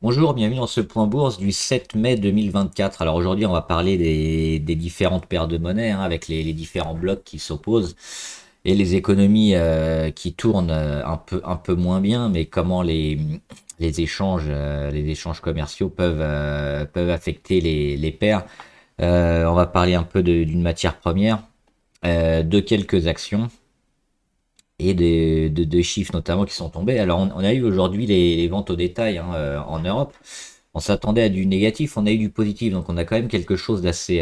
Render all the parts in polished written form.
Bonjour, bienvenue dans ce point bourse du 7 mai 2024. Alors aujourd'hui, on va parler des différentes paires de monnaie avec les différents blocs qui s'opposent et les économies qui tournent un peu moins bien, mais comment les échanges commerciaux peuvent affecter les paires. On va parler un peu d'une matière première, de quelques actions et de chiffres notamment qui sont tombés. Alors on a eu aujourd'hui les ventes au détail en Europe. On s'attendait à du négatif, on a eu du positif, donc on a quand même quelque chose d'assez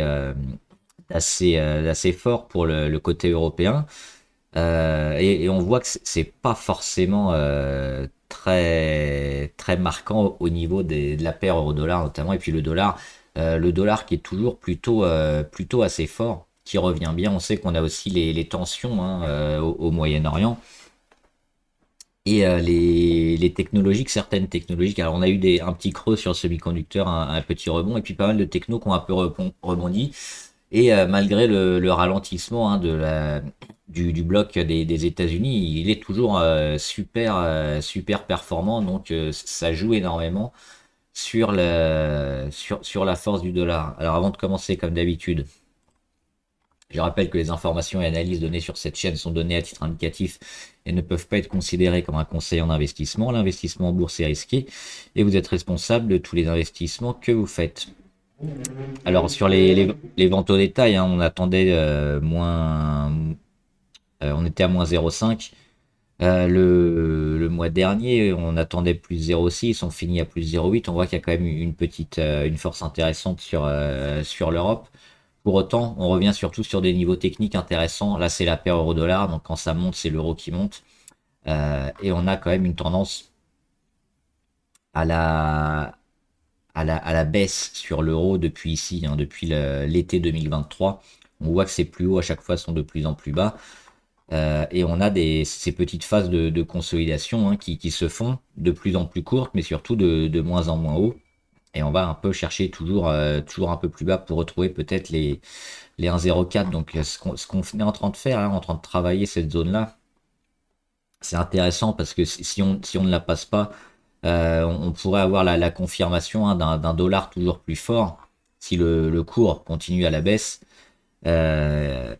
fort pour le côté européen. Et on voit que c'est pas forcément très marquant au niveau de la paire euro-dollar notamment, et puis le dollar qui est toujours plutôt assez fort, qui revient bien. On sait qu'on a aussi les tensions au Moyen-Orient. Et les technologiques, certaines technologiques, alors on a eu un petit creux sur le semi-conducteur, un petit rebond, et puis pas mal de technos qui ont un peu rebondi. Et malgré le ralentissement du bloc des États-Unis, il est toujours super performant, donc ça joue énormément sur la force du dollar. Alors avant de commencer, comme d'habitude, je rappelle que les informations et analyses données sur cette chaîne sont données à titre indicatif et ne peuvent pas être considérées comme un conseil en investissement. L'investissement en bourse est risqué et vous êtes responsable de tous les investissements que vous faites. Alors sur les ventes au détail, on attendait on était à moins 0,5. Le mois dernier, on attendait plus 0,6, on finit à plus 0,8. On voit qu'il y a quand même une force intéressante sur l'Europe. Pour autant, on revient surtout sur des niveaux techniques intéressants. Là, c'est la paire euro-dollar, donc quand ça monte, c'est l'euro qui monte. Et on a quand même une tendance à la baisse sur l'euro depuis ici, depuis l'été 2023. On voit que ces plus hauts à chaque fois sont de plus en plus bas. Et on a ces petites phases de consolidation qui se font de plus en plus courtes, mais surtout de moins en moins haut. Et on va un peu chercher toujours un peu plus bas pour retrouver peut-être les 1,04. Donc ce qu'on est en train de faire, en train de travailler cette zone-là, c'est intéressant parce que si on ne la passe pas, on pourrait avoir la confirmation d'un dollar toujours plus fort si le cours continue à la baisse. Euh,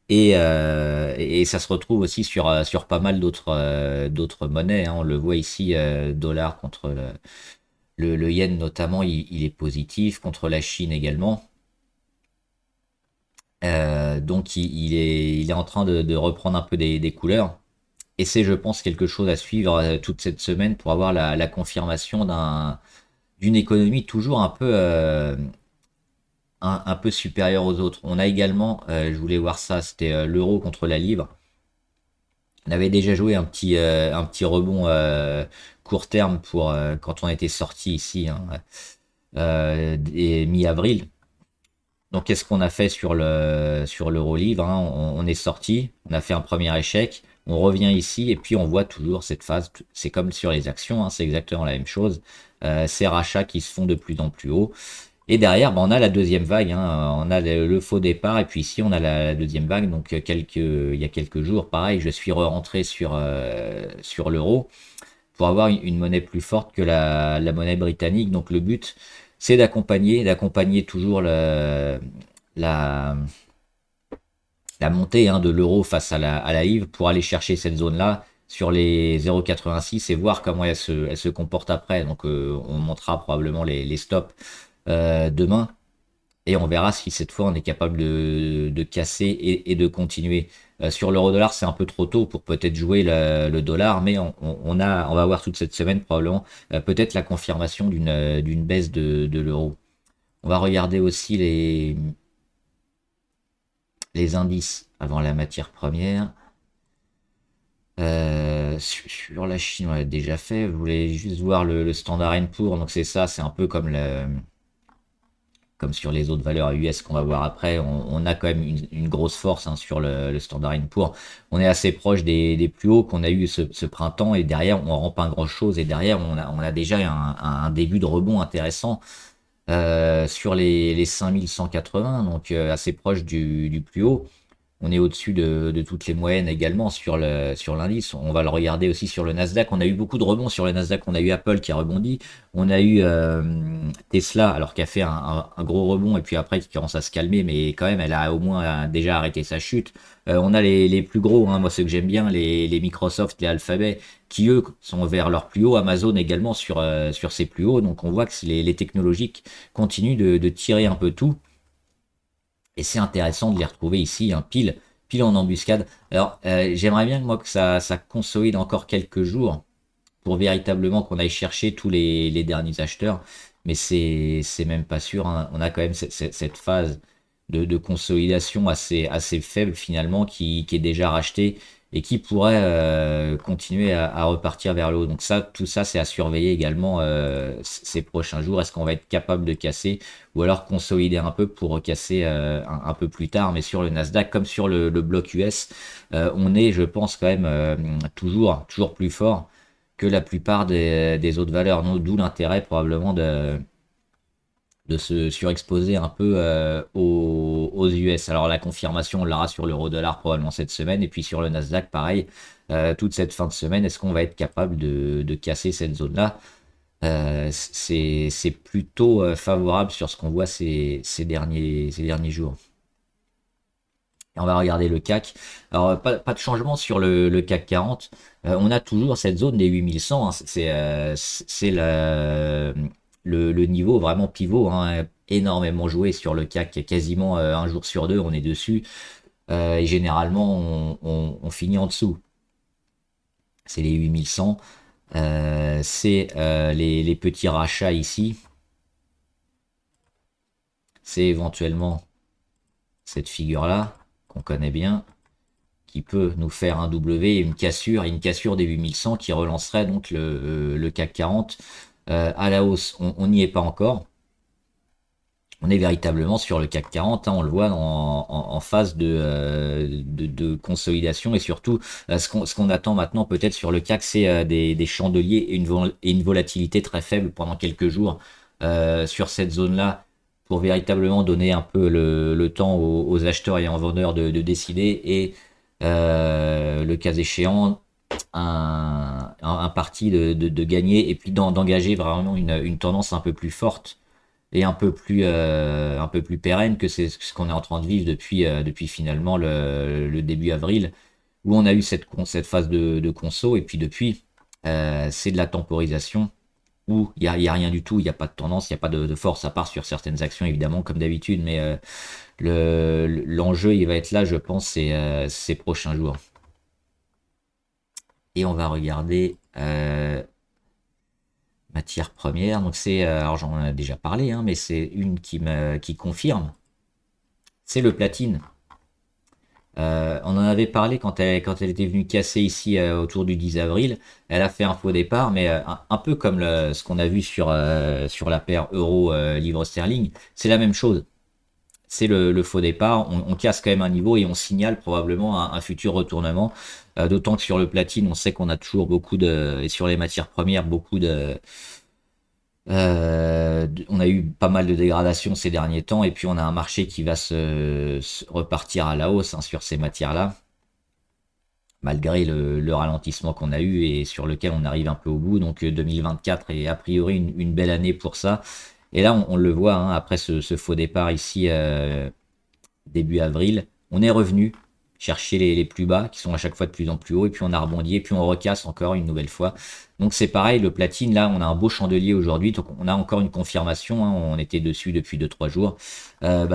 et ça se retrouve aussi sur pas mal d'autres monnaies. On le voit ici, dollar contre le yen notamment, il est positif, contre la Chine également. Donc il est en train de reprendre un peu des couleurs. Et c'est, je pense, quelque chose à suivre toute cette semaine pour avoir la confirmation d'une économie toujours un peu supérieure aux autres. On a également, je voulais voir ça, c'était l'euro contre la livre. On avait déjà joué un petit rebond court terme pour quand on était sorti ici, mi-avril. Donc qu'est-ce qu'on a fait sur l'euro-livre, on est sorti, on a fait un premier échec, on revient ici et puis on voit toujours cette phase. C'est comme sur les actions, c'est exactement la même chose. Ces rachats qui se font de plus en plus haut. Et derrière, on a la deuxième vague, on a le faux départ, et puis ici on a la deuxième vague. Donc il y a quelques jours, pareil, je suis rentré sur l'euro pour avoir une monnaie plus forte que la monnaie britannique. Donc le but, c'est d'accompagner toujours la, la montée de l'euro face à la livre pour aller chercher cette zone-là sur les 0,86 et voir comment elle se comporte après. Donc on montera probablement les stops demain. Et on verra si cette fois on est capable de casser et de continuer. Sur l'euro-dollar, c'est un peu trop tôt pour peut-être jouer le dollar, mais on va voir toute cette semaine probablement peut-être la confirmation d'une baisse de l'euro. On va regarder aussi les indices avant la matière première. Sur la Chine, on l'a déjà fait. Vous voulez juste voir le Standard Poor's, donc c'est ça, c'est un peu comme sur les autres valeurs US qu'on va voir après, on a quand même une grosse force sur le Standard Poor's. On est assez proche des plus hauts qu'on a eu ce printemps et derrière on rend pas grand chose et derrière on a déjà un début de rebond intéressant sur les 5180, donc assez proche du plus haut. On est au-dessus de toutes les moyennes également sur l'indice. On va le regarder aussi sur le Nasdaq. On a eu beaucoup de rebonds sur le Nasdaq. On a eu Apple qui a rebondi. On a eu Tesla, alors qui a fait un gros rebond et puis après qui commence à se calmer, mais quand même, elle a au moins déjà arrêté sa chute. On a les plus gros, hein, moi ceux que j'aime bien, les Microsoft, les Alphabet, qui eux sont vers leur plus haut. Amazon également sur ses plus hauts. Donc on voit que les technologiques continuent de tirer un peu tout. Et c'est intéressant de les retrouver ici, hein, pile en embuscade. Alors, j'aimerais bien moi que ça consolide encore quelques jours pour véritablement qu'on aille chercher tous les derniers acheteurs. Mais c'est même pas sûr, hein. On a quand même cette phase de consolidation assez faible finalement qui est déjà rachetée et qui pourrait continuer à repartir vers le haut. Donc ça, tout ça, c'est à surveiller également ces prochains jours. Est-ce qu'on va être capable de casser ou alors consolider un peu pour recasser un peu plus tard? Mais sur le Nasdaq comme sur le bloc US, on est, je pense, quand même toujours plus fort que la plupart des autres valeurs. D'où l'intérêt probablement de se surexposer un peu aux US. Alors la confirmation, on l'aura sur l'euro-dollar probablement cette semaine, et puis sur le Nasdaq, pareil, toute cette fin de semaine, est-ce qu'on va être capable de casser cette zone-là? C'est plutôt favorable sur ce qu'on voit ces derniers jours. Et on va regarder le CAC. Alors, pas de changement sur le CAC 40. On a toujours cette zone des 8100, hein. C'est le niveau vraiment pivot, hein, énormément joué sur le CAC. Quasiment un jour sur deux, on est dessus. Et généralement, on finit en dessous. C'est les 8100. C'est les petits rachats ici. C'est éventuellement cette figure-là qu'on connaît bien, qui peut nous faire un W et une cassure des 8100 qui relancerait donc le CAC 40 à la hausse. On n'y est pas encore. On est véritablement sur le CAC 40, hein, on le voit en phase de consolidation et surtout ce qu'on attend maintenant peut-être sur le CAC, c'est des chandeliers et une volatilité très faible pendant quelques jours sur cette zone-là pour véritablement donner un peu le temps aux acheteurs et aux vendeurs de décider et le cas échéant un parti de gagner et puis d'engager vraiment une tendance un peu plus forte et un peu plus pérenne que c'est ce qu'on est en train de vivre depuis finalement le début avril, où on a eu cette phase de conso, et puis depuis, c'est de la temporisation, où il y a rien du tout, il n'y a pas de tendance, il n'y a pas de force, à part sur certaines actions, évidemment, comme d'habitude, mais l'enjeu, il va être là, je pense, ces prochains jours. Et on va regarder matière première. Donc alors j'en ai déjà parlé, hein, mais c'est une qui confirme. C'est le platine. On en avait parlé quand elle était venue casser ici autour du 10 avril. Elle a fait un faux départ, mais un peu comme ce qu'on a vu sur la paire euro-livre sterling. C'est la même chose. C'est le faux départ. On casse quand même un niveau et on signale probablement un futur retournement. D'autant que sur le platine, on sait qu'on a toujours et sur les matières premières, on a eu pas mal de dégradations ces derniers temps et puis on a un marché qui va se repartir à la hausse, hein, sur ces matières-là, malgré le ralentissement qu'on a eu et sur lequel on arrive un peu au bout. Donc 2024 est a priori une belle année pour ça. Et là, on le voit, hein, après ce faux départ ici début avril, on est revenu chercher les plus bas qui sont à chaque fois de plus en plus haut et puis on a rebondi et puis on recasse encore une nouvelle fois. Donc c'est pareil, le platine, là on a un beau chandelier aujourd'hui, donc on a encore une confirmation, hein, on était dessus depuis 2-3 jours.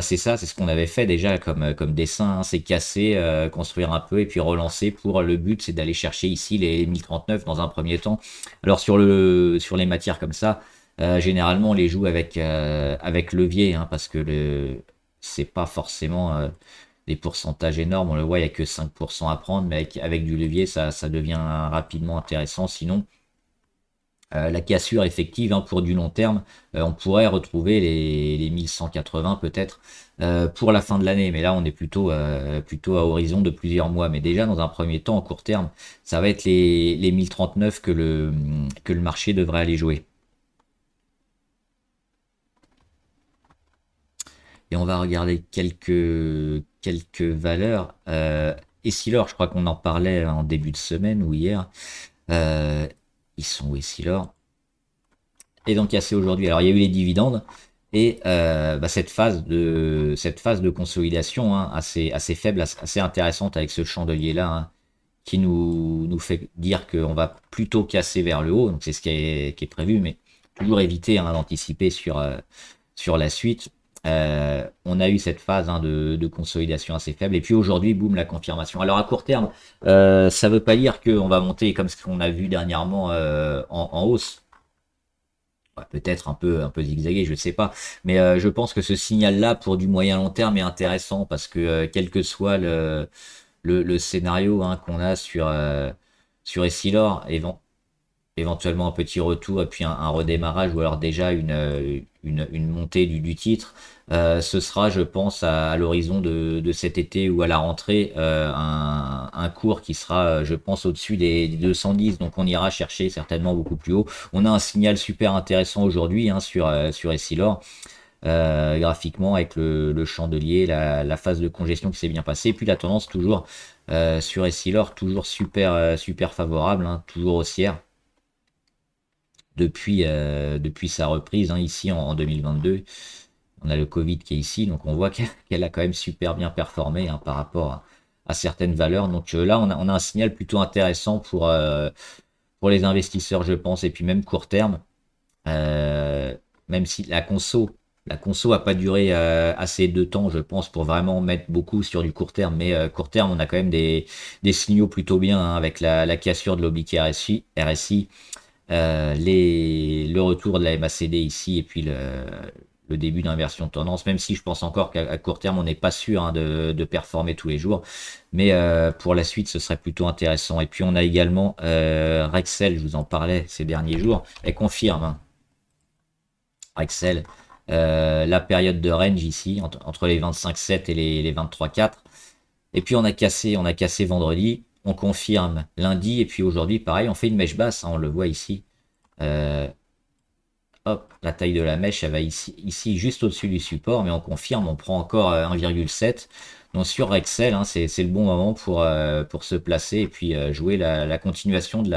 C'est ça, c'est ce qu'on avait fait déjà comme dessin, hein, c'est casser, construire un peu et puis relancer pour le but, c'est d'aller chercher ici les 1039 dans un premier temps. Alors sur les matières comme ça, généralement on les joue avec levier, hein, parce que c'est pas forcément des pourcentages énormes. On le voit, il n'y a que 5% à prendre, mais avec du levier, ça devient rapidement intéressant. Sinon, la cassure effective, hein, pour du long terme, on pourrait retrouver les 1180 peut-être pour la fin de l'année. Mais là, on est plutôt à horizon de plusieurs mois. Mais déjà, dans un premier temps, en court terme, ça va être les 1039 que le marché devrait aller jouer. Et on va regarder quelques quelques valeurs. Essilor, je crois qu'on en parlait en début de semaine ou hier. Euh, Ils sont où Essilor? Et donc cassé aujourd'hui. Alors il y a eu les dividendes et bah, cette phase de consolidation, hein, assez faible, assez intéressante avec ce chandelier là, hein, qui nous fait dire qu'on va plutôt casser vers le haut. Donc c'est ce qui est prévu, mais toujours éviter, hein, d'anticiper sur la suite. On a eu cette phase, hein, de consolidation assez faible. Et puis aujourd'hui, boum, la confirmation. Alors à court terme, ça ne veut pas dire qu'on va monter comme ce qu'on a vu dernièrement en hausse. Ouais, peut-être un peu zigzagué, je ne sais pas. Mais je pense que ce signal-là, pour du moyen long terme, est intéressant parce que quel que soit le scénario, hein, qu'on a sur Essilor, éventuellement un petit retour et puis un redémarrage ou alors déjà une montée du titre. Ce sera, je pense, à l'horizon de cet été ou à la rentrée, un cours qui sera, je pense, au-dessus des 210. Donc on ira chercher certainement beaucoup plus haut. On a un signal super intéressant aujourd'hui, hein, sur Essilor. Graphiquement avec le chandelier, la phase de congestion qui s'est bien passée, et puis la tendance toujours sur Essilor, toujours super favorable, hein, toujours haussière depuis sa reprise, hein, ici en 2022. On a le Covid qui est ici, donc on voit qu'elle a quand même super bien performé, hein, par rapport à certaines valeurs. Donc là, on a un signal plutôt intéressant pour les investisseurs, je pense, et puis même court terme. Euh, Même si la conso a pas duré assez de temps, je pense, pour vraiment mettre beaucoup sur du court terme. Mais court terme, on a quand même des signaux plutôt bien, hein, avec la cassure de l'oblique RSI, le retour de la MACD ici et puis le début d'inversion de tendance, même si je pense encore qu'à court terme, on n'est pas sûr, hein, de performer tous les jours. Mais pour la suite, ce serait plutôt intéressant. Et puis on a également Rexel, je vous en parlais ces derniers jours, elle confirme, hein, Rexel, la période de range ici, entre les 25,7 et les 23,4. Et puis on a cassé vendredi, on confirme lundi, et puis aujourd'hui, pareil, on fait une mèche basse, hein, on le voit ici. Euh, Hop, la taille de la mèche, elle va ici juste au-dessus du support, mais on confirme, on prend encore 1,7. Donc sur Rexel, hein, c'est le bon moment pour se placer et puis jouer la continuation de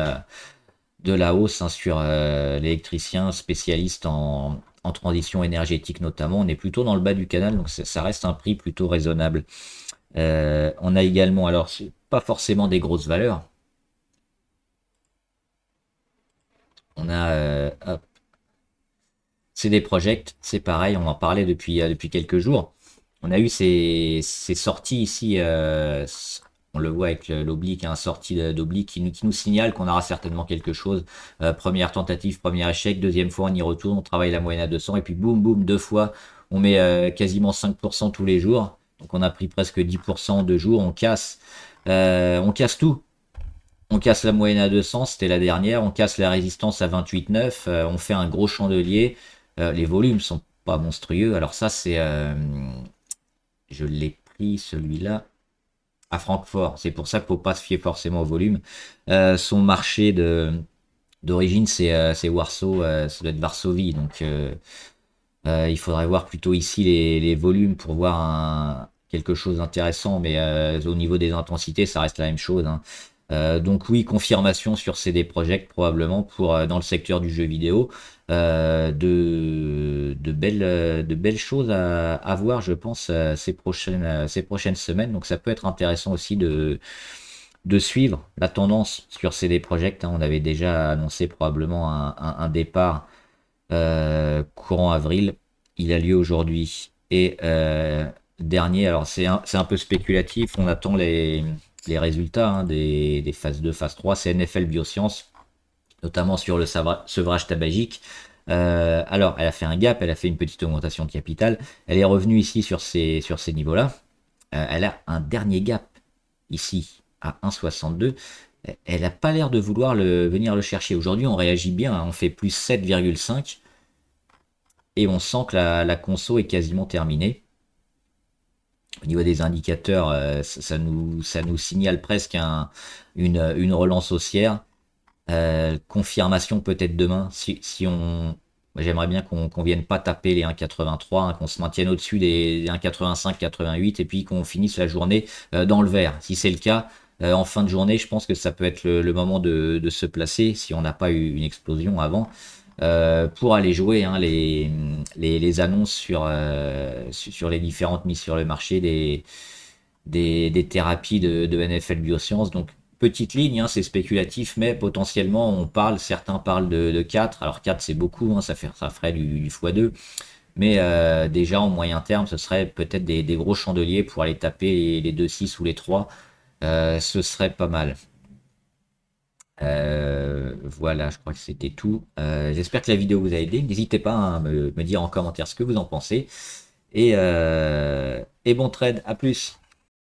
la hausse, hein, sur l'électricien spécialiste en transition énergétique notamment. On est plutôt dans le bas du canal, donc ça reste un prix plutôt raisonnable. On a également, alors c'est pas forcément des grosses valeurs, on a hop, CD Projekt, c'est pareil, on en parlait depuis quelques jours. On a eu ces sorties ici, on le voit avec l'oblique, un sortie d'oblique qui nous signale qu'on aura certainement quelque chose. Première tentative, premier échec, deuxième fois on y retourne, on travaille la moyenne à 200 et puis boum boum, deux fois, on met quasiment 5% tous les jours. Donc on a pris presque 10% en 2 jours, on casse tout. On casse la moyenne à 200, c'était la dernière. On casse la résistance à 28,9. On fait un gros chandelier. Les volumes sont pas monstrueux. Alors ça, je l'ai pris celui-là à Francfort. C'est pour ça qu'il faut pas se fier forcément au volume. Son marché d'origine, c'est Warsaw. Ça doit être Varsovie. Donc il faudrait voir plutôt ici les volumes pour voir quelque chose d'intéressant. Mais au niveau des intensités, ça reste la même chose, hein. Donc oui, confirmation sur CD Projekt probablement pour dans le secteur du jeu vidéo. De belles choses à voir, je pense, ces prochaines semaines. Donc ça peut être intéressant aussi de suivre la tendance sur CD Projekt, hein. On avait déjà annoncé probablement un départ courant avril. Il a lieu aujourd'hui. Et dernier, alors c'est un peu spéculatif, on attend les résultats, hein, des phases 2, phase 3, c'est NFL Biosciences, notamment sur le sevrage tabagique. Alors, elle a fait un gap, elle a fait une petite augmentation de capital, elle est revenue ici sur ces niveaux-là. Elle a un dernier gap ici à 1,62. Elle n'a pas l'air de vouloir venir le chercher. Aujourd'hui, on réagit bien, hein, on fait plus 7,5 et on sent que la conso est quasiment terminée. Au niveau des indicateurs, ça nous signale presque une relance haussière. Confirmation peut-être demain. Si Moi, j'aimerais bien qu'on vienne pas taper les 1,83, hein, qu'on se maintienne au-dessus des 1,85, 88 et puis qu'on finisse la journée dans le vert. Si c'est le cas, en fin de journée, je pense que ça peut être le moment de se placer si on n'a pas eu une explosion avant. Pour aller jouer hein, les annonces sur les différentes mises sur le marché des thérapies de NFL Biosciences. Donc, petite ligne, hein, c'est spéculatif, mais potentiellement, certains parlent de 4. Alors 4, c'est beaucoup, hein, ça ferait du x2. Mais déjà, en moyen terme, ce serait peut-être des gros chandeliers pour aller taper les 2,6 ou les 3. Ce serait pas mal. Voilà, je crois que c'était tout. J'espère que la vidéo vous a aidé. N'hésitez pas hein, à me dire en commentaire ce que vous en pensez. Et bon trade, à plus.